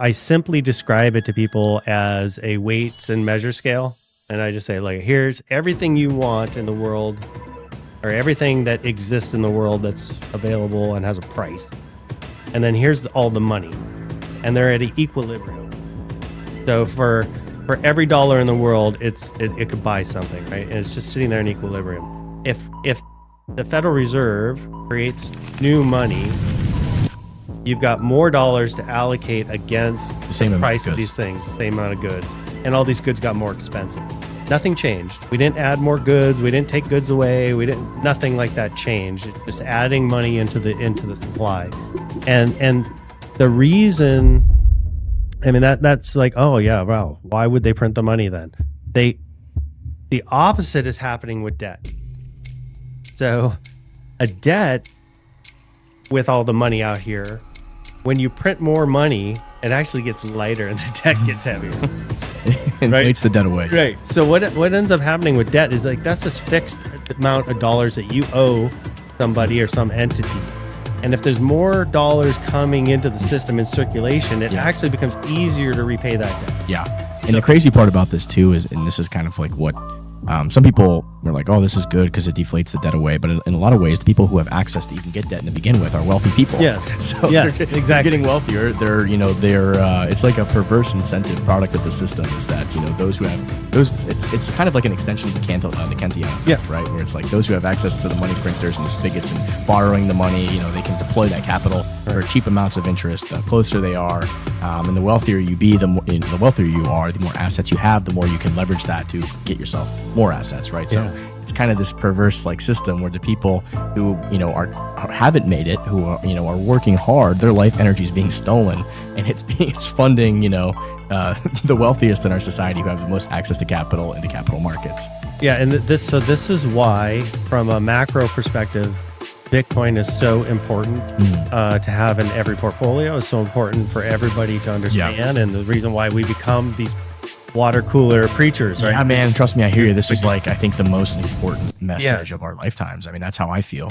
I simply describe it to people as a weights and measure scale. And I just say, like, here's everything you want in the world, or everything that exists in the world that's available and has a price. And then here's all the money. And they're at an equilibrium. So for every dollar in the world, it could buy something, right? And it's just sitting there in equilibrium. If the Federal Reserve creates new money, you've got more dollars to allocate against the price of these things, the same amount of goods. And all these goods got more expensive. Nothing changed. We didn't add more goods. We didn't take goods away. Nothing like that changed. It's just adding money into the supply. And the reason, I mean, that's like, oh yeah, wow. Why would they print the money then? The opposite is happening with debt. So a debt, with all the money out here, when you print more money, it actually gets lighter and the debt gets heavier. Inflates the debt away. Right. So what ends up happening with debt is like that's this fixed amount of dollars that you owe somebody or some entity. And if there's more dollars coming into the system in circulation, it actually becomes easier to repay that debt. Yeah. And the crazy part about this too is, and this is kind of like what some people are like, oh, this is good because it deflates the debt away. But in a lot of ways, the people who have access to even get debt to begin with are wealthy people. Yes. So yes, exactly. They're getting wealthier. They're it's like a perverse incentive product of the system is that, those who have it's kind of like an extension of the Kentian effect, right? Where it's like those who have access to the money printers and the spigots and borrowing the money, they can deploy that capital for cheap amounts of interest. The closer they are, and the wealthier you be, the wealthier you are, the more assets you have, the more you can leverage that to get yourself more assets, right? So it's kind of this perverse like system where the people who haven't made it, who are working hard, their life energy is being stolen, and it's funding the wealthiest in our society who have the most access to capital and to capital markets. Yeah, and this is why, from a macro perspective, Bitcoin is so important to have in every portfolio. Is so important for everybody to understand, and the reason why we become these water cooler preachers, right? Yeah, man, trust me, I hear you. This is like, I think, the most important message of our lifetimes. I mean, that's how I feel.